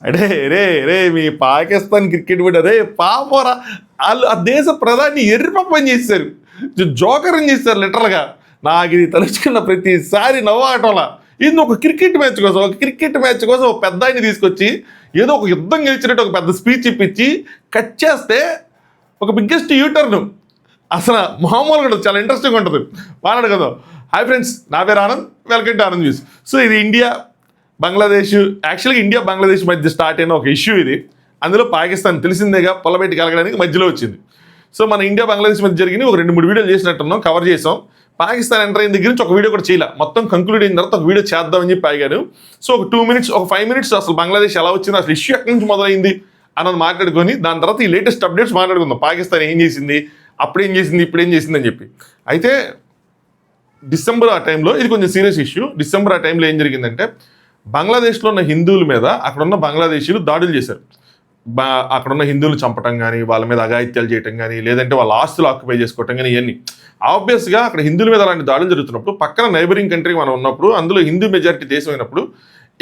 అడే రే రే మీ Pakistan cricket board అరే పాపరా వాళ్ళు ఆ దేశ ప్రధాని ఎర్రిపప్పని చేశారు, జోకర్ అని చేశారు లిటరల్గా. నాకు ఇది తలుచుకున్న ప్రతిసారి నవ్వాటంలా. ఇది ఒక క్రికెట్ మ్యాచ్ కోసం, ఒక పెద్ద ఆయన్ని తీసుకొచ్చి ఏదో ఒక యుద్ధం గెలిచినట్టు ఒక పెద్ద స్పీచ్ ఇప్పించి కట్ చేస్తే ఒక బిగ్గెస్ట్ యూటర్న్. అసలు మామూలుగా ఉంటుంది, చాలా ఇంట్రెస్టింగ్ ఉంటుంది. మాట్లాడు కదా. హాయ్ ఫ్రెండ్స్, నా పేరు Anand, welcome to Anand news. So ఇది ఇండియా బంగ్లాదేశ్, యాక్చువల్గా ఇండియా బంగ్లాదేశ్ మధ్య స్టార్ట్ అయిన ఒక ఇష్యూ ఇది. అందులో పాకిస్తాన్ తెలిసిందేగా పొలబెట్టి కలగడానికి మధ్యలో వచ్చింది. సో మన ఇండియా బంగ్లాదేశ్ మధ్య జరిగింది ఒక 2-3 వీడియోలు చేసినట్టున్నాం, కవర్ చేసాం. పాకిస్తాన్ ఎంటర్ అయిన దగ్గర నుంచి ఒక వీడియో కూడా చేయాలి, మొత్తం కంక్లూడ్ అయిన తర్వాత ఒక వీడియో చేద్దామని చెప్పి ఆగాను. సో ఒక 2 minutes, ఒక 5 minutes అసలు బంగ్లాదేశ్ ఎలా వచ్చింది, అసలు ఇష్యూ ఎక్కడి నుంచి మొదలైంది అన్నది మాట్లాడుకొని దాని తర్వాత ఈ లేటెస్ట్ అప్డేట్స్ మాట్లాడుకుందాం. పాకిస్తాన్ ఏం చేసింది, అప్పుడేం చేసింది, ఇప్పుడేం చేసింది అని చెప్పి. అయితే డిసెంబర్ ఆ టైంలో ఇది కొంచెం సీరియస్ ఇష్యూ. డిసెంబర్ ఆ టైంలో ఏం జరిగిందంటే బంగ్లాదేశ్లో ఉన్న హిందువుల మీద అక్కడున్న బంగ్లాదేశీలు దాడులు చేశారు. అక్కడున్న హిందువులు చంపటం కానీ, వాళ్ళ మీద అఘాయిత్యాలు చేయటం కానీ, లేదంటే వాళ్ళ ఆస్తులు ఆక్యుపై చేసుకోవటం కానీ, ఇవన్నీ ఆబ్వియస్గా అక్కడ హిందువుల మీద అలాంటి దాడులు జరుగుతున్నప్పుడు పక్కన నైబరింగ్ కంట్రీ మనం ఉన్నప్పుడు, అందులో హిందూ మెజారిటీ దేశం అయినప్పుడు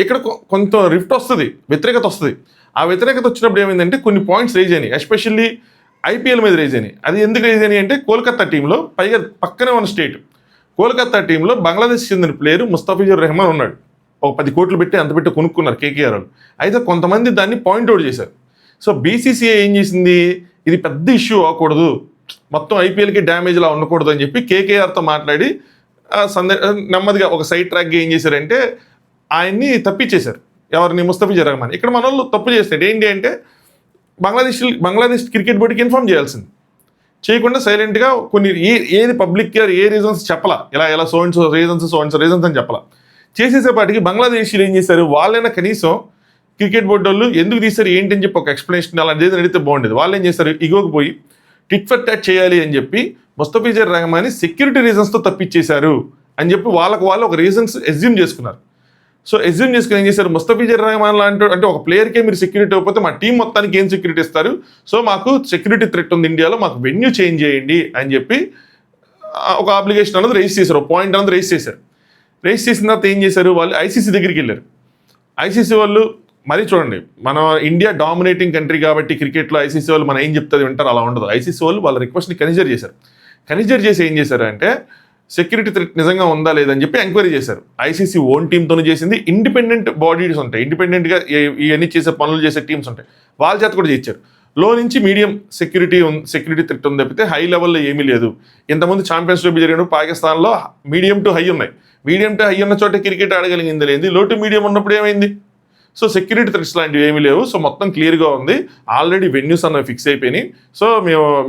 ఇక్కడ కొంత రిఫ్ట్ వస్తుంది, వ్యతిరేకత వస్తుంది. ఆ వ్యతిరేకత వచ్చినప్పుడు ఏమైందంటే కొన్ని పాయింట్స్ రేజ్ అయినాయి, ఎస్పెషల్లీ ఐపీఎల్ మీద రేజ్ అయినాయి. అది ఎందుకు రేజ్ అయినాయి అంటే కోల్కతా టీంలో, పైగా పక్కనే ఉన్న స్టేట్ కోల్కతా టీంలో బంగ్లాదేశ్ చెందిన ప్లేయర్ ముస్తఫిజుర్ రెహమాన్ ఉన్నాడు. ఒక 10 కోట్లు పెట్టి అంత పెట్టి కొనుక్కున్నారు కేకేఆర్ వాళ్ళు. అయితే కొంతమంది దాన్ని పాయింట్అవుట్ చేశారు. సో బీసీసీఐ ఏం చేసింది, ఇది పెద్ద ఇష్యూ అవ్వకూడదు, మొత్తం ఐపీఎల్కి డ్యామేజ్లా ఉండకూడదు అని చెప్పి కేకేఆర్తో మాట్లాడి నెమ్మదిగా ఒక సైడ్ ట్రాక్గా ఏం చేశారంటే ఆయన్ని తప్పించేశారు. ఎవరిని, ముస్తఫిజుర్ రెహమాన్. ఇక్కడ మన వాళ్ళు తప్పు చేస్తారు ఏంటి అంటే బంగ్లాదేశ్ క్రికెట్ బోర్డుకి ఇన్ఫార్మ్ చేయాల్సింది, చేయకుండా సైలెంట్గా కొన్ని ఏది పబ్లిక్ ఏ రీజన్స్ చెప్పలా, ఇలా సో అండ్ సో రీజన్స్ అని చెప్పలా. చేసేసేపాటికి బంగ్లాదేశీలు ఏం చేశారు, వాళ్ళైనా కనీసం క్రికెట్ బోర్డు వాళ్ళు ఎందుకు తీశారు ఏంటి అని చెప్పి ఒక ఎక్స్ప్లెనేషన్ అలాంటి ఏదైనా అడిగితే బాగుండేది. వాళ్ళు ఏం చేస్తారు, ఇగోకి పోయి టిట్ ఫర్ టాట్ చేయాలి అని చెప్పి ముస్తఫిజుర్ రెహమాన్ని సెక్యూరిటీ రీజన్స్తో తప్పించేశారు అని చెప్పి వాళ్ళు ఒక రీజన్స్ ఎస్యూమ్ చేసుకున్నారు. సో ఎస్యూమ్ చేసుకుని ఏం చేశారు, ముస్తఫిజుర్ రెహమాన్ లాంటి అంటే ఒక ప్లేయర్కే మీరు సెక్యూరిటీ ఇవ్వకపోతే మా టీం మొత్తానికి ఏం సెక్యూరిటీ ఇస్తారు, సో మాకు సెక్యూరిటీ థ్రెట్ ఉంది ఇండియాలో, మాకు వెన్యూ చేంజ్ చేయండి అని చెప్పి ఒక అప్లికేషన్ అన్నది రైజ్ చేశారు, ఒక పాయింట్ అన్నది రైజ్ చేశారు. రైజ్ చేసిన తర్వాత ఏం చేశారు, వాళ్ళు ఐసీసీ దగ్గరికి వెళ్ళారు. ఐసీసీ వాళ్ళు మరీ చూడండి, మన ఇండియా డామినేటింగ్ కంట్రీ కాబట్టి క్రికెట్లో ఐసీసీ వాళ్ళు మనం ఏం చెప్తుంది వింటారు, అలా ఉండదు. ఐసీసీ వాళ్ళు వాళ్ళ రిక్వెస్ట్ని కన్సిడర్ చేశారు. కన్సిడర్ చేసి ఏం చేశారు అంటే సెక్యూరిటీ థ్రెట్ నిజంగా ఉందా లేదని చెప్పి ఎంక్వైరీ చేశారు. ఐసీసీ ఓన్ టీమ్తోనే చేసింది, ఇండిపెండెంట్ బాడీస్ ఉంటాయి, ఇండిపెండెంట్గా ఇవన్నీ చేసే పనులు చేసే టీమ్స్ ఉంటాయి, వాళ్ళ చేత కూడా చేయించారు. లో నుంచి మీడియం సెక్యూరిటీ థ్రెట్ ఉంది తప్పితే హై లెవెల్లో ఏమీ లేదు. ఇంతకుముందు ఛాంపియన్స్ ట్రోఫీ జరిగినప్పుడు పాకిస్తాన్లో మీడియం టు హై ఉన్నాయి, మీడియం టు హై ఉన్న చోట క్రికెట్ ఆడగలిగింది లేదు, లో టు మీడియం ఉన్నప్పుడు ఏమైంది. సో సెక్యూరిటీ థ్రెట్స్ లాంటివి ఏమీ లేవు. సో మొత్తం క్లియర్గా ఉంది, ఆల్రెడీ వెన్యూస్ అన్నవి ఫిక్స్ అయిపోయినాయి. సో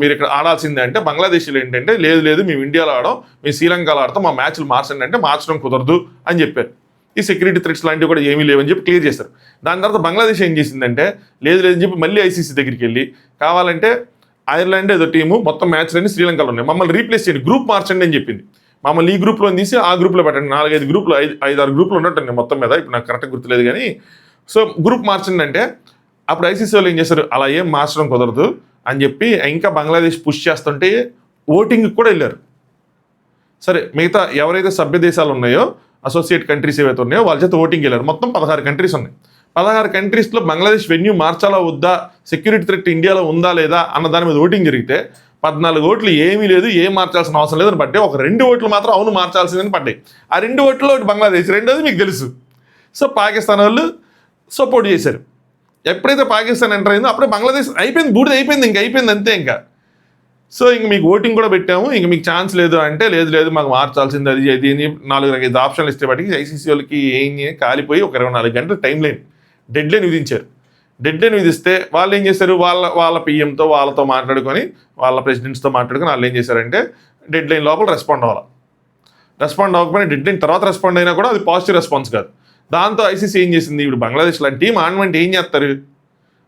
మీరు ఇక్కడ ఆడాల్సిందే అంటే బంగ్లాదేశ్లో ఏంటంటే లేదు మేము ఇండియాలో ఆడాం, మేము శ్రీలంకలో ఆడతాం, మా మ్యాచ్లు మార్చండి అంటే మార్చడం కుదరదు అని చెప్పారు. ఈ సెక్యూరిటీ థ్రెట్స్ లాంటివి కూడా ఏమీ లేవని చెప్పి క్లియర్ చేశారు. దాని తర్వాత బంగ్లాదేశ్ ఏం చేసిందంటే లేదని చెప్పి మళ్ళీ ఐసీసీ దగ్గరికి వెళ్ళి కావాలంటే ఐర్లాండ్ ఏదో టీము మొత్తం మ్యాచ్లన్నీ శ్రీలంకలో ఉన్నాయి, మమ్మల్ని రీప్లేస్ చేయండి, గ్రూప్ మార్చండి అని చెప్పింది. మమ్మల్ని ఈ గ్రూప్లో తీసి ఆ గ్రూప్లో పెట్టండి. 4-5 గ్రూపులు 5-6 గ్రూపులు ఉన్నట్టు మొత్తం మీద, ఇప్పుడు నాకు కరెక్ట్గా గుర్తులేదు కానీ. సో గ్రూప్ మార్చండి అంటే అప్పుడు ఐసీసీ వాళ్ళు ఏం చేశారు, అలా ఏం మార్చడం కుదరదు అని చెప్పి ఇంకా బంగ్లాదేశ్ పుష్ చేస్తుంటే ఓటింగ్కి కూడా వెళ్ళారు. సరే మిగతా ఎవరైతే సభ్య దేశాలు ఉన్నాయో, అసోసియేట్ కంట్రీస్ ఏవైతే ఉన్నాయో వాళ్ళ చేత ఓటింగ్కి వెళ్ళారు. మొత్తం 16 కంట్రీస్ ఉన్నాయి. 16 కంట్రీస్లో బంగ్లాదేశ్ వెన్యూ మార్చాలా వద్దా, సెక్యూరిటీ థ్రెట్ ఇండియాలో ఉందా లేదా అన్న దాని మీద ఓటింగ్ జరిగితే 14 ఓట్లు ఏమీ లేదు, ఏం మార్చాల్సిన అవసరం లేదని పడ్డాయి. ఒక 2 ఓట్లు మాత్రం అవును మార్చాల్సిందని పడ్డాయి. ఆ 2 ఓట్లు ఒకటి బంగ్లాదేశ్, రెండోది మీకు తెలుసు. సో పాకిస్తాన్ వాళ్ళు సపోర్ట్ చేశారు. ఎప్పుడైతే పాకిస్తాన్ ఎంటర్ అయిందో అప్పుడే బంగ్లాదేశ్ అయిపోయింది, బూడిద అయిపోయింది, ఇంక అయిపోయింది అంతే ఇంకా. సో ఇంక మీకు ఓటింగ్ కూడా పెట్టాము, ఇంక మీకు ఛాన్స్ లేదు అంటే లేదు మాకు మార్చాల్సింది అది 4-5 ఆప్షన్లు ఇస్తే బట్టి ఐసీసీ వాళ్ళకి ఏం కాలిపోయి ఒక 24 గంటల డెడ్ లైన్ విధించారు. డెడ్ లైన్ విధిస్తే వాళ్ళు ఏం చేశారు, వాళ్ళ పీఎంతో వాళ్ళతో మాట్లాడుకొని వాళ్ళ ప్రెసిడెంట్స్తో మాట్లాడుకొని వాళ్ళు ఏం చేశారంటే డెడ్ లైన్ లోపల రెస్పాండ్ అవ్వకపోయినా డెడ్ లైన్ తర్వాత రెస్పాండ్ అయినా కూడా అది పాజిటివ్ రెస్పాన్స్ కాదు. దాంతో ఐసీసీ ఏం చేసింది, ఇప్పుడు బంగ్లాదేశ్ లాంటి టీం ఆడమంటే ఏం చేస్తారు,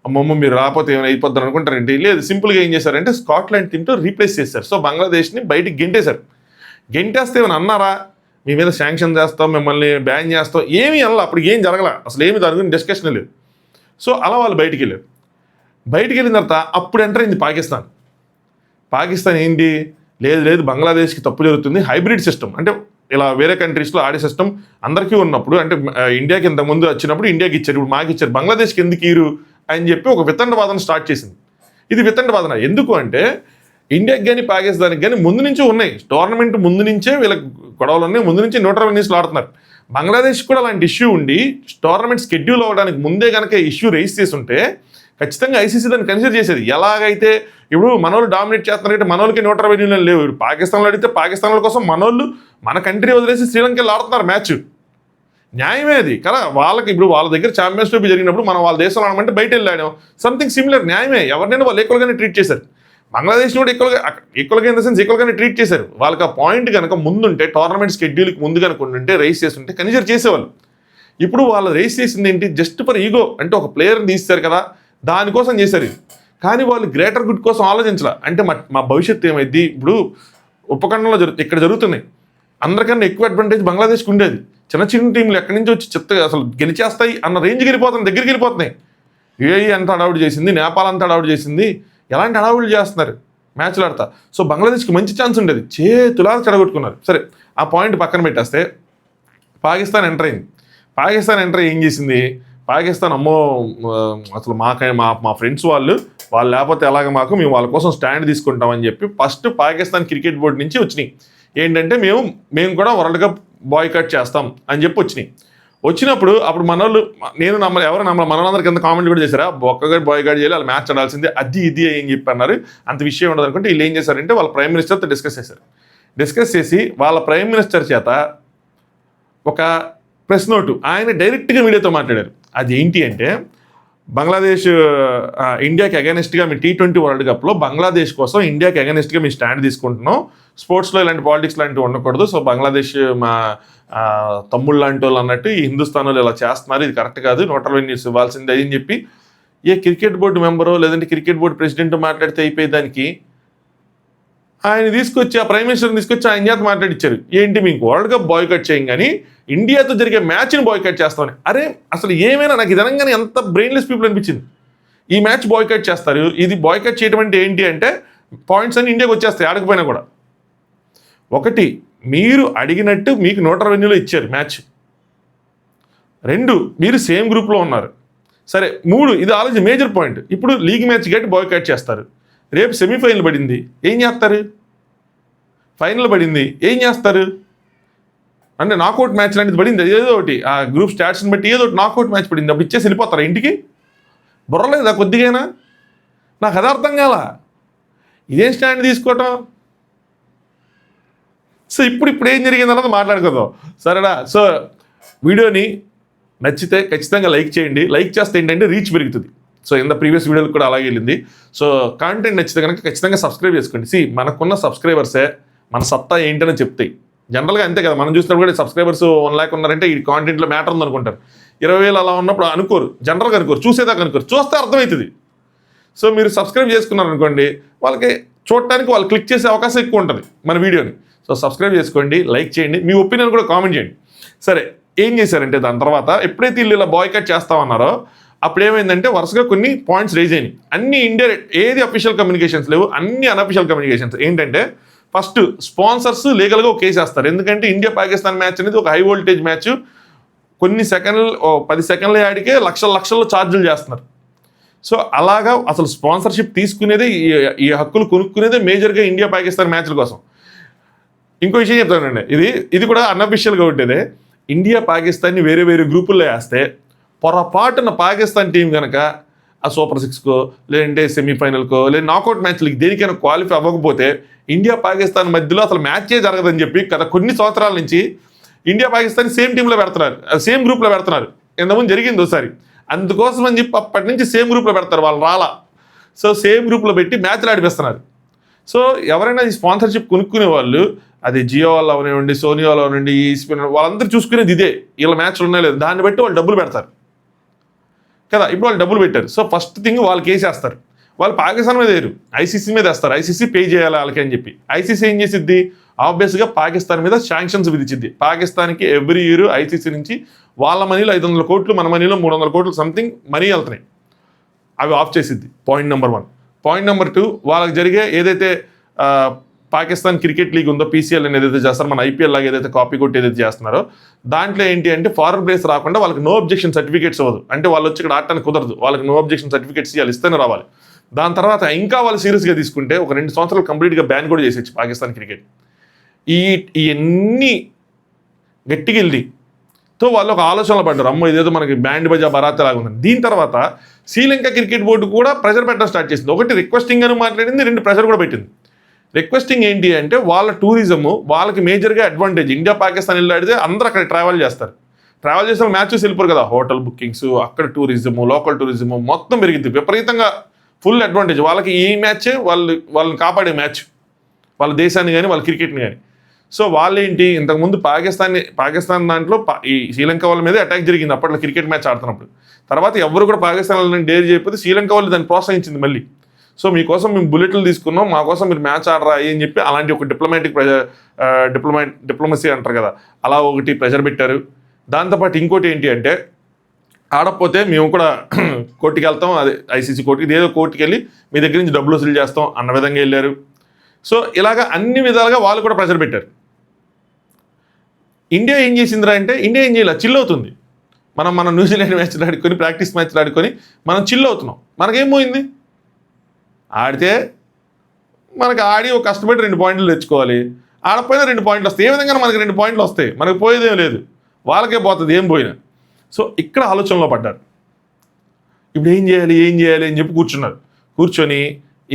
అమ్మమ్మ మీరు రాకపోతే ఏమైనా అయిపోద్దని అనుకుంటారంటే లేదు, సింపుల్గా ఏం చేశారంటే స్కాట్లాండ్ టీంతో రీప్లేస్ చేశారు. సో బంగ్లాదేశ్ని బయటికి గెంటేస్తే ఏమైనా అన్నారా, మీ మీద శాంక్షన్ చేస్తాం, మిమ్మల్ని బ్యాన్ చేస్తాం, ఏమీ అనలా. అప్పుడు ఏం జరగల, అసలు ఏమి దాని గురించి డిస్కషన్ లేదు. సో అలా వాళ్ళు బయటికి వెళ్ళిన తర్వాత అప్పుడు ఎంటర్ అయింది పాకిస్తాన్ ఏంటి, లేదు బంగ్లాదేశ్కి తప్పు జరుగుతుంది, హైబ్రిడ్ సిస్టమ్ అంటే ఇలా వేరే కంట్రీస్లో ఆడే సిస్టమ్ అందరికీ ఉన్నప్పుడు, అంటే ఇండియాకి ఇంతకుముందు వచ్చినప్పుడు ఇండియాకి ఇచ్చారు, ఇప్పుడు మాకు ఇచ్చారు, బంగ్లాదేశ్కి ఎందుకు ఇరు అని చెప్పి ఒక వితండవాదన స్టార్ట్ చేసింది. ఇది వితండవాదన ఎందుకు అంటే ఇండియాకి కానీ పాకిస్తాన్కి కానీ ముందు నుంచి ఉన్నాయి, టోర్నమెంట్ ముందు నుంచే వీళ్ళకి గొడవలు ఉన్నాయి, ముందు నుంచి న్యూట్రల్ వెన్యూస్లో ఆడుతున్నారు. బంగ్లాదేశ్ కూడా అలాంటి ఇష్యూ ఉండి టోర్నమెంట్ షెడ్యూల్ అవ్వడానికి ముందే కనుక ఇష్యూ రైజ్ చేసి ఉంటే ఖచ్చితంగా ఐసీసీ దాన్ని కన్సిడర్ చేసేది. ఎలాగైతే ఇప్పుడు మనోళ్ళు డామినేట్ చేస్తున్నారంటే మనోళ్ళకి న్యూట్రల్ వెన్యూలు లేవు, పాకిస్తాన్లో అడిగితే పాకిస్తాన్ల కోసం మనోళ్ళు మన కంట్రీ వదిలేసి శ్రీలంకలో ఆడుతున్నారు మ్యాచ్. న్యాయమే అది కదా, వాళ్ళకి ఇప్పుడు వాళ్ళ దగ్గర ఛాంపియన్స్ ట్రోఫీ జరిగినప్పుడు మనం వాళ్ళ దేశంలో ఆడమంటే బయట వెళ్ళాడు, సంథింగ్ సిమిలర్, న్యాయమే. ఎవరినైనా వాళ్ళు ఈక్వల్గానే ట్రీట్ చేశారు, బంగ్లాదేశ్ కూడా ఈక్వల్గా ఇన్ ద సెన్స్ ఈక్వల్గానే ట్రీట్ చేశారు. వాళ్ళకి ఆ పాయింట్ కనుక ముందుంటే టోర్నమెంట్ షెడ్యూల్కి ముందు కనుక ఉంటే రైస్ చేస్తుంటే కన్సిడర్ చేసేవాళ్ళు. ఇప్పుడు వాళ్ళు రైస్ చేసింది ఏంటి, జస్ట్ ఫర్ ఈగో, అంటే ఒక ప్లేయర్ని తీస్తారు కదా దానికోసం చేశారు ఇది. కానీ వాళ్ళు గ్రేటర్ గుడ్ కోసం ఆలోచించాల, అంటే మా భవిష్యత్తు ఏమైంది, ఇప్పుడు ఉపఖండంలో ఇక్కడ జరుగుతున్నాయి, అందరికన్నా ఎక్కువ అడ్వాంటేజ్ బంగ్లాదేశ్కి ఉండేది. చిన్న చిన్న టీంలు ఎక్కడి నుంచి వచ్చి చెత్త అసలు గెలిచేస్తాయి అన్న రేంజ్కి వెళ్ళిపోతున్నాయి, దగ్గరికి వెళ్ళిపోతున్నాయి. యూఏఈ అంత అడౌట్ చేసింది, నేపాల్ అంతా అడౌట్ చేసింది, ఎలాంటి అడౌట్లు చేస్తున్నారు మ్యాచ్లు ఆడతా. సో బంగ్లాదేశ్కి మంచి ఛాన్స్ ఉండేది, చేతులా చెడగొట్టుకున్నారు. సరే ఆ పాయింట్ పక్కన పెట్టేస్తే పాకిస్తాన్ ఎంటర్ అయింది. పాకిస్తాన్ ఎంటర్ ఏం చేసింది, పాకిస్తాన్ అమ్మో అసలు మా ఫ్రెండ్స్ వాళ్ళు లేకపోతే ఎలాగ మేము వాళ్ళ కోసం స్టాండ్ తీసుకుంటామని చెప్పి ఫస్ట్ పాకిస్తాన్ క్రికెట్ బోర్డు నుంచి వచ్చినాయి ఏంటంటే మేము కూడా వరల్డ్ కప్ బాయ్కాట్ చేస్తాం అని చెప్పి వచ్చినప్పుడు అప్పుడు మనోళ్ళు ఎవరు మనోళ్ళందరి కింద కామెంట్ కూడా చేశారా, ఒక్కగా బాయ్కాట్ చేయాలి, వాళ్ళు మ్యాచ్ ఆడాల్సిందే, అది ఇది అని చెప్పి అన్నారు. అంత విషయం ఉండదు అనుకుంటే వీళ్ళు ఏం చేశారంటే వాళ్ళ ప్రైమ్ మినిస్టర్తో డిస్కస్ చేసి వాళ్ళ ప్రైమ్ మినిస్టర్ చేత ఒక ప్రెస్ నోటు ఆయన డైరెక్ట్గా మీడియాతో మాట్లాడారు. అది ఏంటి అంటే బంగ్లాదేశ్ ఇండియాకి అగైనెస్ట్గా మీ T20 వరల్డ్ కప్లో బంగ్లాదేశ్ కోసం ఇండియాకి అగైనెస్ట్గా మీ స్టాండ్ తీసుకుంటున్నాం, స్పోర్ట్స్లో ఇలాంటి పాలిటిక్స్ లాంటివి ఉండకూడదు, సో బంగ్లాదేశ్ మా తమ్ముళ్ళు లాంటి వాళ్ళు అన్నట్టు ఈ హిందుస్థాన్ వాళ్ళు ఇలా చేస్తున్నారు, ఇది కరెక్ట్ కాదు, న్యూట్రల్ వెన్యూస్ ఇవ్వాల్సిందే అని చెప్పి ఏ క్రికెట్ బోర్డు మెంబరో లేదంటే క్రికెట్ బోర్డు ప్రెసిడెంట్ మాట్లాడితే అయిపోయేదానికి ఆయన తీసుకొచ్చి ఆ ప్రైమ్ మినిస్టర్ని తీసుకొచ్చి ఆయన చేత మాట్లాడిచ్చారు. ఏంటి మీకు వరల్డ్ కప్ బాయ్కాట్ చేయం కానీ ఇండియాతో జరిగే మ్యాచ్ని బాయ్కాట్ చేస్తామని. అరే అసలు ఏమైనా నాకు ఇది అనగానే ఎంత బ్రెయిన్లెస్ పీపుల్ అనిపించింది. ఈ మ్యాచ్ బాయ్కాట్ చేస్తారు, ఇది బాయ్కాట్ చేయడం అంటే ఏంటి అంటే పాయింట్స్ అన్ని ఇండియాకి వచ్చేస్తాయి ఆడకపోయినా కూడా. ఒకటి, మీరు అడిగినట్టు మీకు న్యూట్రల్ వెన్యూలో ఇచ్చారు మ్యాచ్. 2, మీరు సేమ్ గ్రూప్లో ఉన్నారు. సరే 3, ఇది ఆలోచన మేజర్ పాయింట్. ఇప్పుడు లీగ్ మ్యాచ్ గట్టి బాయ్కాట్ చేస్తారు, రేపు సెమీఫైనల్ పడింది ఏం చేస్తారు, ఫైనల్ పడింది ఏం చేస్తారు, అంటే నాకౌట్ మ్యాచ్ లాంటిది పడింది ఏదో ఒకటి ఆ గ్రూప్ స్టాట్స్ని బట్టి ఏదో ఒకటి నాకౌట్ మ్యాచ్ పడింది, అప్పుడు ఇచ్చేసి వెళ్ళిపోతారా ఇంటికి? బుర్రలేదా కొద్దిగైనా? నాకు అది అర్థం కాల, ఇదేం స్టాండ్ తీసుకోవటం. సో ఇప్పుడు ఏం జరిగింది అన్నది మాట్లాడుకుందాం సరేనా. సో వీడియోని నచ్చితే ఖచ్చితంగా లైక్ చేయండి, లైక్ చేస్తే ఏంటంటే రీచ్ పెరుగుతుంది. సో ఇన్ ద ప్రీవియస్ వీడియోలు కూడా అలాగే వెళ్ళింది. సో కాంటెంట్ నచ్చితే కనుక ఖచ్చితంగా సబ్స్క్రైబ్ చేసుకోండి. మనకున్న సబ్స్క్రైబర్సే మన సత్తా ఏంటని చెప్తాయి. జనరల్గా అంతే కదా, మనం చూసినప్పుడు కూడా సబ్స్క్రైబర్స్ 1 lakh ఉన్నారంటే ఈ కాంటెంట్లో మ్యాటర్ ఉందనుకుంటారు. 20,000 అలా ఉన్నప్పుడు అనుకోరు, జనరల్గా అనుకోరు, చూసేదాకా అనుకోరు, చూస్తే అర్థమవుతుంది. సో మీరు సబ్స్క్రైబ్ చేసుకున్నారనుకోండి, వాళ్ళకి చూడటానికి వాళ్ళు క్లిక్ చేసే అవకాశం ఎక్కువ ఉంటుంది మన వీడియోని. సో సబ్స్క్రైబ్ చేసుకోండి, లైక్ చేయండి, మీ ఒపీనియన్ కూడా కామెంట్ చేయండి. సరే ఏం చేశారంటే దాని తర్వాత ఎప్పుడైతే వీళ్ళు ఇలా బాయ్కాట్ చేస్తామన్నారో అప్పుడు ఏమైందంటే వరుసగా కొన్ని పాయింట్స్ రేజ్ అయినాయి. అన్ని ఇండియా ఏది అఫీషియల్ కమ్యూనికేషన్స్ లేవు, అన్ని అన్అఫీషియల్ కమ్యూనికేషన్స్. ఏంటంటే ఫస్ట్ స్పాన్సర్స్ లీగల్గా ఒక కేసు వేస్తారు, ఎందుకంటే ఇండియా పాకిస్తాన్ మ్యాచ్ అనేది ఒక హై వోల్టేజ్ మ్యాచ్, కొన్ని సెకండ్లు 10 సెకండ్ల ఆడికే లక్షల్లో ఛార్జీలు చేస్తున్నారు. సో అలాగా అసలు స్పాన్సర్షిప్ తీసుకునేదే ఈ హక్కులు కొనుక్కునేదే మేజర్గా ఇండియా పాకిస్తాన్ మ్యాచ్ల కోసం. ఇంకో విషయం చెప్తానండి, ఇది కూడా అన్అఫీషియల్గా ఉండేదే. ఇండియా పాకిస్తాన్ని వేరే గ్రూపుల్లో వేస్తే పొరపాటున పాకిస్తాన్ టీం కనుక ఆ సూపర్ 6కో లేదంటే సెమీఫైనల్కో లేదా నాకౌట్ మ్యాచ్లకి దేనికైనా క్వాలిఫై అవ్వకపోతే ఇండియా పాకిస్తాన్ మధ్యలో అసలు మ్యాచే జరగదని చెప్పి గత కొన్ని సంవత్సరాల నుంచి ఇండియా పాకిస్తాన్ సేమ్ టీంలో పెడుతున్నారు, సేమ్ గ్రూప్లో పెడుతున్నారు. ఇంతకుముందు జరిగింది ఒకసారి, అందుకోసం అని చెప్పి అప్పటి నుంచి సేమ్ గ్రూప్లో పెడతారు, వాళ్ళు రాలా. సో సేమ్ గ్రూప్లో పెట్టి మ్యాచ్లు ఆడిపిస్తున్నారు. సో ఎవరైనా ఈ స్పాన్సర్షిప్ కొనుక్కునే వాళ్ళు, అది జియో వాళ్ళు అవనివ్వండి, సోనీ వాళ్ళు అవనండి, ఈస్పిన్ వాళ్ళందరూ చూసుకునేది ఇదే, వీళ్ళ మ్యాచ్లు ఉన్నాయి లేదు, దాన్ని బట్టి వాళ్ళు డబ్బులు పెడతారు కదా. ఇప్పుడు వాళ్ళు డబ్బులు పెట్టారు, సో ఫస్ట్ థింగ్ వాళ్ళు కేసేస్తారు. వాళ్ళు పాకిస్తాన్ మీద వేరు, ఐసీసీ మీద వేస్తారు. ఐసీసీ పే చేయాలి వాళ్ళకి అని చెప్పి. ఐసీసీ ఏం చేసిద్ది, ఆబ్వియస్గా పాకిస్తాన్ మీద శాంక్షన్స్ విధించింది. పాకిస్తాన్కి ఎవ్రీ ఇయర్ ఐసీసీ నుంచి వాళ్ళ మనీలో 500 కోట్లు, మన మనీలో 300 కోట్లు సంథింగ్ మనీ వెళ్తున్నాయి, అవి ఆఫ్ చేసిద్ది. Point number 1. పాయింట్ నెంబర్ 2, వాళ్ళకి జరిగే ఏదైతే పాకిస్తాన్ క్రికెట్ లీగ్ ఉందో పీసీఎల్ అని ఏదైతే చేస్తారో మన ఐపీఎల్ లాగా ఏదైతే కాపీ కొట్టి ఏదైతే చేస్తున్నారో దాంట్లో ఏంటి అంటే ఫారెన్ ప్లేయర్స్ రాకుండా వాళ్ళకి నో అబ్జెక్షన్ సర్టిఫికేట్స్ అవ్వదు. అంటే వాళ్ళు వచ్చి ఇక్కడ ఆడటానికి కుదరదు, వాళ్ళకి నో అబ్జెక్షన్ సర్టిఫికేట్స్ ఇవ్వాలి, ఇస్తేనే రావాలి. దాని తర్వాత ఇంకా వాళ్ళు సీరియస్గా తీసుకుంటే ఒక 2 సంవత్సరాలు కంప్లీట్గా బ్యాన్ కూడా చేసేచ్చు పాకిస్తాన్ క్రికెట్. ఇవన్నీ గట్టిగా వెళ్ళి తో వాళ్ళు ఒక ఆలోచనలు పడ్డారు, అమ్మో ఇదేదో మనకి బ్యాండ్ బజా బరాతే లాగా ఉంది. దీని తర్వాత శ్రీలంక క్రికెట్ బోర్డు కూడా ప్రెషర్ పెట్టడం స్టార్ట్ చేసింది. ఒకటి రిక్వెస్టింగ్ అని మాట్లాడింది, 2 ప్రెషర్ కూడా పెట్టింది. రిక్వెస్టింగ్ ఏంటి అంటే వాళ్ళ టూరిజము వాళ్ళకి మేజర్గా అడ్వాంటేజ్. ఇండియా పాకిస్తాన్ వెళ్ళి ఆడితే అందరూ అక్కడ ట్రావెల్ చేస్తారు, ట్రావెల్ చేసిన మ్యాచెస్ వెళ్ళిపోరు కదా, హోటల్ బుకింగ్స్, అక్కడ టూరిజము, లోకల్ టూరిజము మొత్తం పెరిగింది విపరీతంగా. ఫుల్ అడ్వాంటేజ్ వాళ్ళకి. ఈ మ్యాచ్ వాళ్ళని కాపాడే మ్యాచ్, వాళ్ళ దేశాన్ని కానీ వాళ్ళ క్రికెట్ని కానీ. సో వాళ్ళేంటి ఇంతకుముందు పాకిస్తాన్ దాంట్లో ఈ శ్రీలంక వాళ్ళ మీదే అటాక్ జరిగింది అప్పట్లో క్రికెట్ మ్యాచ్ ఆడుతున్నప్పుడు. తర్వాత ఎవరు కూడా పాకిస్తాన్ వాళ్ళని డేర్ చేయకపోతే శ్రీలంక వాళ్ళు దాన్ని ప్రోత్సహించింది మళ్ళీ. సో మీకోసం మేము బుల్లెట్లు తీసుకున్నాం, మా కోసం మీరు మ్యాచ్ ఆడరా అని చెప్పి అలాంటి ఒక డిప్లొమసీ అంటారు కదా, అలా ఒకటి ప్రెషర్ పెట్టారు. దాంతోపాటు ఇంకోటి ఏంటి అంటే ఆడకపోతే మేము కూడా కోర్టుకి వెళ్తాం, అదే ఐసీసీ కోర్టుకి, ఏదో కోర్టుకి వెళ్ళి మీ దగ్గర నుంచి డబ్బులు వసూలు చేస్తాం అన్న విధంగా వెళ్ళారు. సో ఇలాగ అన్ని విధాలుగా వాళ్ళు కూడా ప్రెషర్ పెట్టారు. ఇండియా ఏం చేసిందిరా అంటే ఇండియా ఏం చేయాలి, చిల్ అవుతుంది. మన న్యూజిలాండ్ మ్యాచ్లు ఆడుకొని ప్రాక్టీస్ మ్యాచ్లు ఆడుకొని మనం చిల్ అవుతున్నాం. మనకేం పోయింది, ఆడితే మనకు ఆడి ఒక కష్టపడి 2 పాయింట్లు తెచ్చుకోవాలి, ఆడపోయినా 2 పాయింట్లు వస్తాయి. ఏ విధంగా మనకి 2 పాయింట్లు వస్తాయి, మనకు పోయేదేం లేదు, వాళ్ళకే పోతుంది ఏం పోయినా. సో ఇక్కడ ఆలోచనలో పడ్డారు. ఇప్పుడు ఏం చేయాలి అని చెప్పి కూర్చొని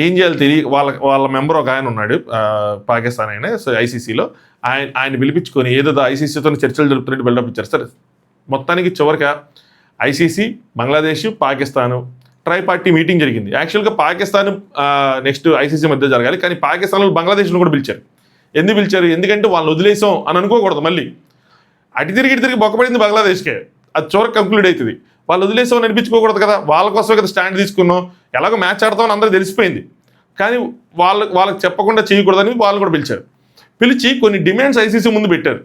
ఏం చేయాలి వాళ్ళ మెంబర్ ఒక ఆయన ఉన్నాడు పాకిస్తాన్ ఆయన, సో ఐసీసీలో ఆయన పిలిపించుకొని ఏదో ఐసీసీతో చర్చలు జరుపుతున్నట్టు బిల్డప్ ఇచ్చారు. సరే మొత్తానికి చివరిగా ICC, Bangladesh, Pakistan tri-party meeting జరిగింది. యాక్చువల్గా పాకిస్తాన్ నెక్స్ట్ ఐసీసీ మధ్య జరగాలి, కానీ పాకిస్తాన్లో బంగ్లాదేశ్ను కూడా పిలిచారు. ఎందుకు పిలిచారు, ఎందుకంటే వాళ్ళని వదిలేసాం అని అనుకోకూడదు. మళ్ళీ అటు తిరిగి బొక్కపడింది బంగ్లాదేశ్కే, అది చివరికి కంక్లూడ్ అవుతుంది. వాళ్ళు వదిలేసామని అనిపించుకోకూడదు కదా, వాళ్ళ కోసమే కదా స్టాండ్ తీసుకున్నాం, ఎలాగో మ్యాచ్ ఆడతామని అందరూ తెలిసిపోయింది. కానీ వాళ్ళకి చెప్పకుండా చేయకూడదని వాళ్ళు కూడా పిలిచి కొన్ని డిమాండ్స్ ఐసీసీ ముందు పెట్టారు.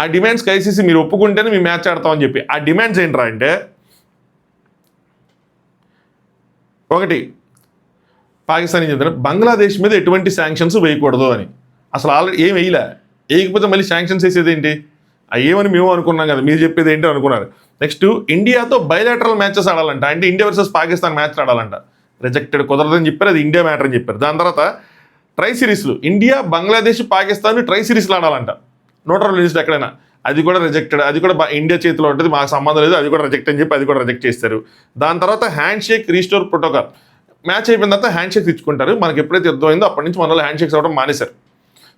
ఆ డిమాండ్స్కి ఐసీసీ మీరు ఒప్పుకుంటేనే మేము మ్యాచ్ ఆడతామని చెప్పి. ఆ డిమాండ్స్ ఏంట్రా అంటే, ఒకటి పాకిస్తాన్ ఏం చెప్తారు, బంగ్లాదేశ్ మీద ఎటువంటి శాంక్షన్స్ వేయకూడదు అని. అసలు ఆల్రెడీ ఏం వేయకపోతే మళ్ళీ శాంక్షన్స్ వేసేది ఏంటి, ఏమని మేము అనుకున్నాం కదా, మీరు చెప్పేది ఏంటి అనుకున్నారు. నెక్స్ట్ ఇండియాతో బైలాటరల్ మ్యాచెస్ ఆడాలంట, అంటే ఇండియా వర్సెస్ పాకిస్తాన్ మ్యాచ్ ఆడాలంట. రిజెక్టెడ్, కుదరదని చెప్పారు, అది ఇండియా మ్యాటర్ అని చెప్పారు. దాని తర్వాత ట్రై సిరీస్లు, ఇండియా, బంగ్లాదేశ్, పాకిస్తాన్ ట్రై సిరీస్లు ఆడాలంట, న్యూట్రల్ లిస్ట్ ఎక్కడైనా, అది కూడా రిజెక్టెడ్. అది కూడా ఇండియా చేతిలో ఉంటుంది, మాకు సంబంధం లేదు, అది కూడా రిజెక్ట్ అని చెప్పి అది కూడా రిజెక్ట్ చేస్తారు. దాని తర్వాత hand shake restore protocol, match అయిపోయిన తర్వాత హ్యాండ్ షేక్ తెచ్చుకుంటారు. మనకి ఎప్పుడైతే యుద్ధం అయిందో అప్పటి నుంచి మన వాళ్ళు హ్యాండ్ షేక్స్ అవ్వడం మానేశారు.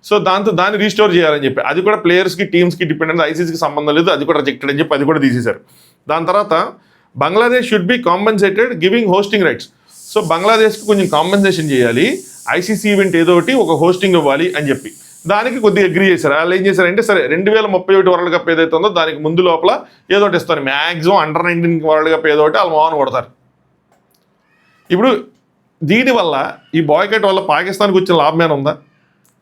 సో దాన్ని రీస్టోర్ చేయాలని చెప్పి అది కూడా ప్లేయర్స్కి, టీమ్స్కి డిపెండెంట్, ఐసీసీకి సంబంధం లేదు, అది కూడా రిజెక్టెడ్ అని చెప్పి అది కూడా తీసేశారు. దాని తర్వాత Bangladesh should be compensated giving hosting rights. So బంగ్లాదేశ్కి కొంచెం కాంపెన్సేషన్ చేయాలి, ఐసీసీ ఈవెంట్ ఏదో ఒకటి ఒక హోస్టింగ్ ఇవ్వాలి అని చెప్పి దానికి కొద్దిగా అగ్రీ చేశారు. వాళ్ళు ఏం చేశారంటే, సరే 2031 వరల్డ్ కప్ ఏదైతే ఉందో దానికి ముందు లోపల ఏదో ఒకటి ఇస్తారు, మ్యాక్సిమం అండర్-19 వరల్డ్ కప్ ఏదో ఒకటి వాళ్ళు మోహన్ కొడతారు. ఇప్పుడు దీనివల్ల ఈ బాయ్కట్ వల్ల పాకిస్తాన్కి వచ్చిన లాభమేనా ఉందా,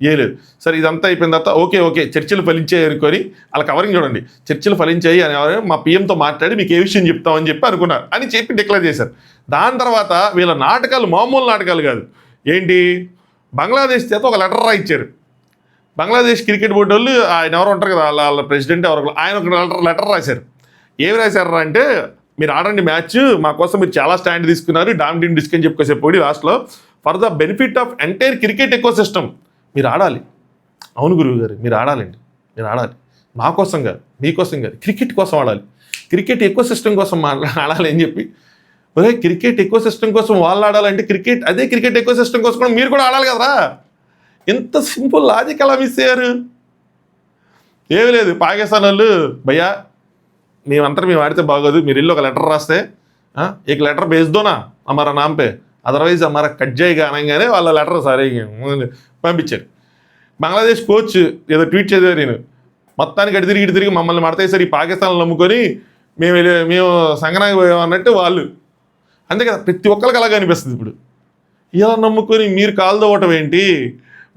లేదు. సరే ఇదంతా అయిపోయిన తర్వాత ఓకే చర్చలు ఫలించాయి అనుకొని అలా కవరింగ్ చూడండి, చర్చలు ఫలించాయి అని మా పీఎంతో మాట్లాడి మీకు ఏ విషయం చెప్తామని చెప్పి అనుకున్నారు అని చెప్పి డిక్లేర్ చేశారు. దాని తర్వాత వీళ్ళ నాటకాలు మామూలు నాటకాలు కాదు. ఏంటి, బంగ్లాదేశ్ చేత ఒక లెటర్ రాయించారు. బంగ్లాదేశ్ క్రికెట్ బోర్డు వాళ్ళు, ఆయన ఎవరు ఉంటారు కదా వాళ్ళ ప్రెసిడెంట్ ఎవరు, ఆయన ఒక లెటర్ రాశారు. ఏమి రాశారు అంటే, మీరు ఆడండి మ్యాచ్, మా కోసం మీరు చాలా స్టాండ్ తీసుకున్నారు, డామ్ టీమ్ డిస్క్ అని చెప్పుకోసేపోయి లాస్ట్లో for the benefit of entire cricket eco system మీరు ఆడాలి. అవును గురువు గారు, మీరు ఆడాలండి, మీరు ఆడాలి, మా కోసం కాదు, మీకోసం కాదు, క్రికెట్ కోసం ఆడాలి, క్రికెట్ ఎకో సిస్టమ్ కోసం ఆడాలి అని చెప్పి. ఒరే క్రికెట్ ఎకో సిస్టమ్ కోసం వాళ్ళు ఆడాలంటే అదే క్రికెట్ ఎకో సిస్టమ్ కోసం కూడా మీరు కూడా ఆడాలి కదరా. ఎంత సింపుల్ లాజిక్ అలా మిస్ అయ్యారు. ఏమీ లేదు, పాకిస్తాన్ వాళ్ళు భయ్యా మేమంతా మేము ఆడితే బాగోదు, మీరు ఇల్లు ఒక లెటర్ రాస్తే एक लेटर भेज दो ना हमारा नाम पे, अदरवाइज हमारा कट जाएगा అనగానే వాళ్ళ లెటర్ సరే పంపించారు. బంగ్లాదేశ్ కోచ్ ఏదో ట్వీట్ చేశారు, నేను మొత్తానికి అటు తిరిగి మమ్మల్ని మడతాయి సార్ ఈ పాకిస్తాన్లో నమ్ముకొని మేము సంగనానికి పోయాం అన్నట్టు వాళ్ళు. అంతే కదా, ప్రతి ఒక్కరికి అలాగే అనిపిస్తుంది. ఇప్పుడు ఇలా నమ్ముకొని మీరు కాలు అవ్వటం ఏంటి,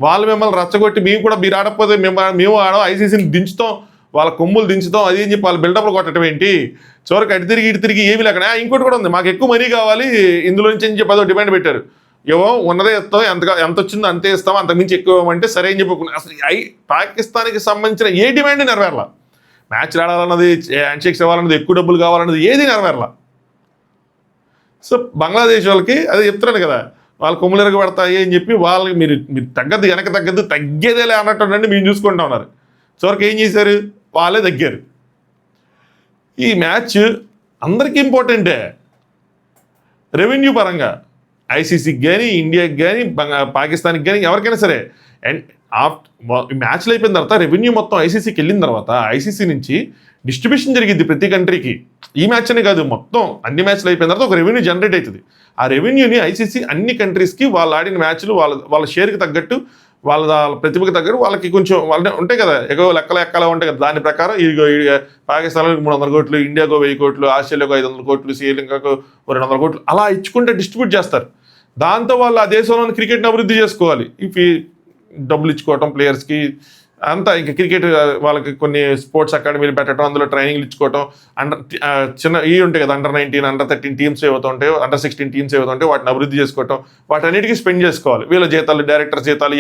వాళ్ళు మిమ్మల్ని రచ్చగొట్టి మేము కూడా మీరు ఆడకపోతే మేము ఆడం ఐసీసీని దించుతాం, వాళ్ళ కొమ్ములు దించుతాం, అది అని చెప్పి వాళ్ళ బిల్డప్లు కొట్టడం ఏంటి, చివరికి అటు తిరిగి ఏమి లేక ఇంకోటి కూడా ఉంది, మాకు ఎక్కువ మనీ కావాలి ఇందులో నుంచి అని చెప్పి అదో డిమాండ్ పెట్టారు. ఏవో ఉన్నదే ఇస్తాం, ఎంత వచ్చిందో అంతే ఇస్తాం, అంతకుమించి ఎక్కువ అంటే సరే అని చెప్పుకున్నాం. అసలు పాకిస్తాన్కి సంబంధించిన ఏ డిమాండ్ నెరవేరలా. మ్యాచ్ ఆడాలన్నది, హ్యాండ్ షేక్స్ ఇవ్వాలన్నది, ఎక్కువ డబ్బులు కావాలన్నది ఏది నెరవేరలా. సో బంగ్లాదేశ్ వాళ్ళకి అదే చెప్తున్నాను కదా, వాళ్ళు కొమ్ములు ఎరగబడతాయి అని చెప్పి వాళ్ళకి మీరు తగ్గద్దు, వెనక తగ్గద్దు, తగ్గేదేలే అన్నట్టు మేము చూసుకుంటా ఉన్నారు. చివరికి ఏం చేశారు, వాళ్ళే తగ్గారు. ఈ మ్యాచ్ అందరికీ ఇంపార్టెంటే రెవెన్యూ పరంగా, ఐసీసీకి కానీ, ఇండియాకి కానీ, పాకిస్తాన్కి కానీ, ఎవరికైనా సరే. అండ్ మ్యాచ్లు అయిపోయిన తర్వాత రెవెన్యూ మొత్తం ఐసీసీకి వెళ్ళిన తర్వాత ఐసీసీ నుంచి డిస్ట్రిబ్యూషన్ జరిగింది ప్రతి కంట్రీకి. ఈ మ్యాచ్ అనే కాదు, మొత్తం అన్ని మ్యాచ్లు అయిపోయిన తర్వాత ఒక రెవెన్యూ జనరేట్ అవుతుంది. ఆ రెవెన్యూని ఐసీసీ అన్ని కంట్రీస్కి వాళ్ళు ఆడిన మ్యాచ్లు వాళ్ళ షేర్కి తగ్గట్టు, వాళ్ళ ప్రతిభకు తగ్గట్టు వాళ్ళకి కొంచెం వాళ్ళ ఉంటాయి కదా, ఎగో లెక్కలా ఉంటాయి కదా, దాని ప్రకారం పాకిస్తాన్లో 300 కోట్లు, ఇండియాకు 1000 కోట్లు, ఆస్ట్రేలియాకు 500 కోట్లు, శ్రీలంకకు 200 కోట్లు అలా ఇచ్చుకుంటే డిస్ట్రిబ్యూట్ చేస్తారు. దాంతో వాళ్ళు ఆ దేశంలోని క్రికెట్ని అభివృద్ధి చేసుకోవాలి. డబ్బులు ఇచ్చుకోవటం ప్లేయర్స్కి అంతా, ఇంకా క్రికెట్ వాళ్ళకి కొన్ని స్పోర్ట్స్ అకాడమీలు పెట్టడం, అందులో ట్రైనింగ్లు ఇచ్చుకోవటం, చిన్న ఉంటాయి కదా, అండర్-19, అండర్-13 టీమ్స్ ఏవైతే ఉంటాయో, అండర్-16 టీమ్స్ ఏవైతే ఉంటాయో వాటిని అభివృద్ధి చేసుకోవటం, వాటన్నిటికీ స్పెండ్ చేసుకోవాలి. వీళ్ళ జీతాలు, డైరెక్టర్ జీతాలు,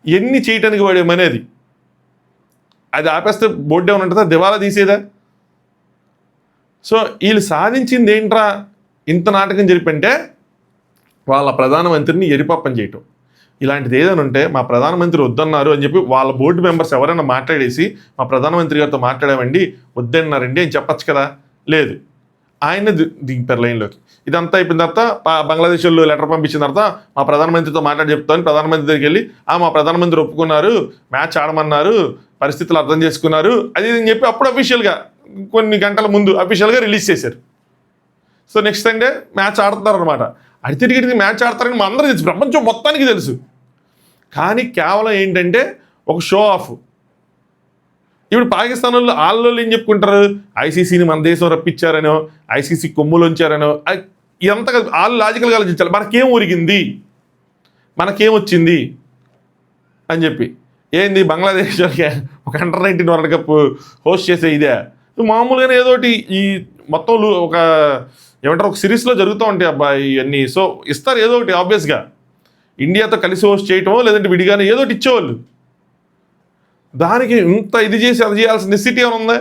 ఇవన్నీ చేయటానికి వాడేమనేది. అది ఆపేస్తే బోర్డు ఏమైనా ఉంటుందా, దివాలా తీసేదా? సో వీళ్ళు సాధించింది ఏంట్రా ఇంత నాటకం జరిపంటే, వాళ్ళ ప్రధానమంత్రిని ఎరిపప్పని చేయటం. ఇలాంటిది ఏదైనా ఉంటే మా ప్రధానమంత్రి వద్దన్నారు అని చెప్పి వాళ్ళ బోర్డు మెంబర్స్ ఎవరైనా మాట్లాడేసి మా ప్రధానమంత్రి గారితో మాట్లాడామండి, వద్దన్నారండి అని చెప్పచ్చు కదా. లేదు, ఆయన దిగిపోయారు లైన్లోకి. ఇదంతా అయిపోయిన తర్వాత బంగ్లాదేశ్ వాళ్ళు లెటర్ పంపించిన తర్వాత మా ప్రధానమంత్రితో మాట్లాడి చెప్తాను, ప్రధానమంత్రి దగ్గరికి వెళ్ళి మా ప్రధానమంత్రి ఒప్పుకున్నారు, మ్యాచ్ ఆడమన్నారు, పరిస్థితులు అర్థం చేసుకున్నారు అది అని చెప్పి అప్పుడు అఫీషియల్గా కొన్ని గంటల ముందు అఫీషియల్గా రిలీజ్ చేశారు. సో నెక్స్ట్ సండే మ్యాచ్ ఆడుతున్నారు అనమాట. అది తిరిగి మ్యాచ్ ఆడతారని మా అందరూ తెలుసు, ప్రపంచం మొత్తానికి తెలుసు. కానీ కేవలం ఏంటంటే ఒక షో ఆఫ్. ఇప్పుడు పాకిస్తాన్ వాళ్ళు ఏం చెప్పుకుంటారు, ఐసీసీని మన దేశం రప్పించారనో, ఐసీసీ కొమ్ములోంచారనో, ఎంత వాళ్ళు లాజికల్గా ఆలోచించాలి. మనకేం ఒరిగింది, మనకేమొచ్చింది అని చెప్పి. ఏంది బంగ్లాదేశ్ ఒక అండర్-19 వరల్డ్ కప్ హోస్ట్ చేసే ఇదే మామూలుగానే ఏదోటి ఈ మొత్తం ఒక ఏమంటారు ఒక సిరీస్లో జరుగుతూ ఉంటాయి అబ్బాయి ఇవన్నీ. సో ఇస్తారు ఏదో ఒకటి, ఆబ్వియస్గా ఇండియాతో కలిసి హోస్ట్ చేయటమో లేదంటే విడిగానే ఏదో ఒకటి ఇచ్చేవాళ్ళు. దానికి ఇంత ఇది చేసి అది చేయాల్సిన నెసిటీ ఏమైనా ఉందా?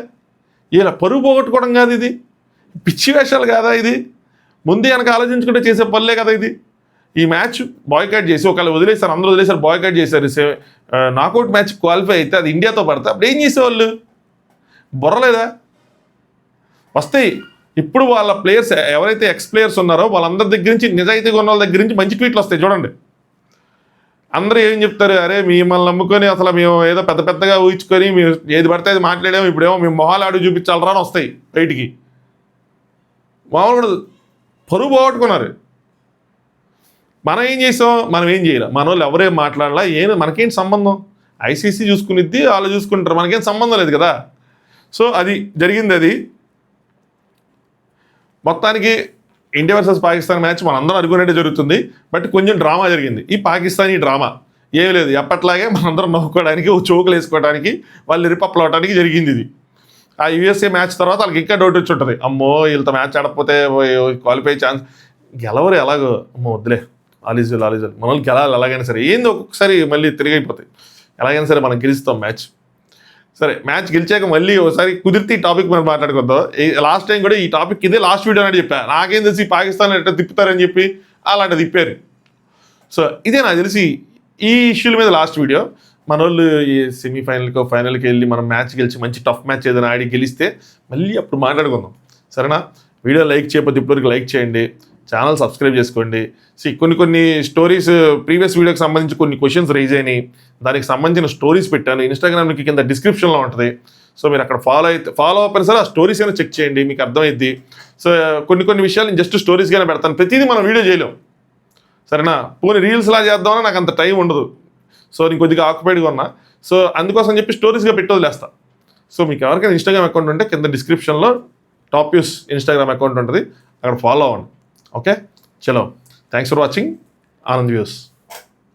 ఇలా పరుగు పోగొట్టుకోవడం కాదు ఇది, పిచ్చి వేషాలు కాదా ఇది, ముందే వెనక ఆలోచించుకుంటే చేసే పనులే కదా ఇది. ఈ మ్యాచ్ బాయ్కాట్ చేసి ఒకవేళ వదిలేశారు, అందరూ వదిలేశారు, బాయ్కాట్ చేశారు, నాకౌట్ మ్యాచ్ క్వాలిఫై అయితే అది ఇండియాతో పడితే అప్పుడు ఏం చేసేవాళ్ళు? బుర్రలేదా? వస్తాయి. ఇప్పుడు వాళ్ళ ప్లేయర్స్ ఎవరైతే ఎక్స్ ప్లేయర్స్ ఉన్నారో వాళ్ళందరి దగ్గర నుంచి, నిజాయితీగా ఉన్న వాళ్ళ దగ్గర నుంచి మంచి ట్వీట్లు వస్తాయి చూడండి. అందరూ ఏం చెప్తారు, అరే మిమ్మల్ని నమ్ముకొని అసలు మేము ఏదో పెద్దగా ఊహించుకొని మేము ఏది పడితే అది మాట్లాడాము, ఇప్పుడేమో మేము మొహాలు ఆడు చూపించాలరా అని వస్తాయి బయటికి. మామూలు పరువు పోగొట్టుకున్నారు. మనం ఏం చేసాం, మనం ఏం చేయాలి, మన వాళ్ళు ఎవరేం మాట్లాడాలా, మనకేంటి సంబంధం? ఐసీసీ చూసుకునిద్ది, వాళ్ళు చూసుకుంటారు, మనకేం సంబంధం లేదు కదా. సో అది జరిగింది. అది మొత్తానికి ఇండియా వర్సెస్ పాకిస్తాన్ మ్యాచ్ మనందరం అనుకునేట్టు జరుగుతుంది. బట్ కొంచెం డ్రామా జరిగింది. ఈ పాకిస్తానీ డ్రామా ఏం లేదు, ఎప్పట్లాగే మనందరం నవ్వుకోవడానికి, చోకులు వేసుకోవడానికి, వాళ్ళు రిపప్పులు అవడానికి జరిగింది ఇది. ఆ యూఎస్ఏ మ్యాచ్ తర్వాత వాళ్ళకి ఇంకా డౌట్ వచ్చి ఉంటుంది, అమ్మో వీళ్ళతో మ్యాచ్ ఆడకపోతే క్వాలిఫై ఛాన్స్, గెలవరు ఎలాగో, అమ్మో వద్దులే, ఆలీజులు మన వాళ్ళు గెలాలి ఎలాగైనా సరే, ఏంది ఒక్కొక్కసారి మళ్ళీ తిరిగైపోతాయి, ఎలాగైనా సరే మనం గెలుస్తాం మ్యాచ్. సరే మ్యాచ్ గెలిచాక మళ్ళీ ఒకసారి కుదిరితే ఈ టాపిక్ మనం మాట్లాడుకుందాం. లాస్ట్ టైం కూడా ఈ టాపిక్ ఇదే లాస్ట్ వీడియో అని చెప్పా, నాకేం తెలిసి పాకిస్తాన్ ఎట్లా తిప్పుతారని చెప్పి అలాంటి తిప్పారు. సో ఇదే నాకు తెలిసి ఈ ఇష్యూల మీద లాస్ట్ వీడియో. మన వాళ్ళు ఈ సెమీఫైనల్కో ఫైనల్కి వెళ్ళి మనం మ్యాచ్ గెలిచి మంచి టఫ్ మ్యాచ్ ఏదైనా ఆడి గెలిస్తే మళ్ళీ అప్పుడు మాట్లాడుకుందాం, సరేనా? వీడియో లైక్ చేయకపోతే ఇప్పటివరకు లైక్ చేయండి, ఛానల్ సబ్స్క్రైబ్ చేసుకోండి. కొన్ని స్టోరీస్ ప్రీవియస్ వీడియోకి సంబంధించి కొన్ని క్వశ్చన్స్ రైజ్ అయినాయి, దానికి సంబంధించిన స్టోరీస్ పెట్టాను. ఇన్స్టాగ్రామ్కి కింద డిస్క్రిప్షన్లో ఉంటుంది. సో మీరు అక్కడ ఫాలో అయిపోయిన సరే ఆ స్టోరీస్ అయినా చెక్ చేయండి, మీకు అర్థమైద్ది. సో కొన్ని విషయాలు నేను జస్ట్ స్టోరీస్గానే పెడతాను, ప్రతిదీ మనం వీడియో చేయలేం, సరేనా? పోనీ రీల్స్లా చేద్దామని నాకు అంత టైం ఉండదు. సో నేను కొద్దిగా ఆక్యుపైడ్గా ఉన్నా, సో అందుకోసం చెప్పి స్టోరీస్గా పెట్టి వదిలేస్తా. సో మీకు ఎవరికైనా ఇన్స్టాగ్రామ్ అకౌంట్ ఉంటే కింద డిస్క్రిప్షన్లో టాప్ యూస్ ఇన్స్టాగ్రామ్ అకౌంట్ ఉంటుంది, అక్కడ ఫాలో అవ్వండి. ఓకే, చలో, thanks for watching Anand views.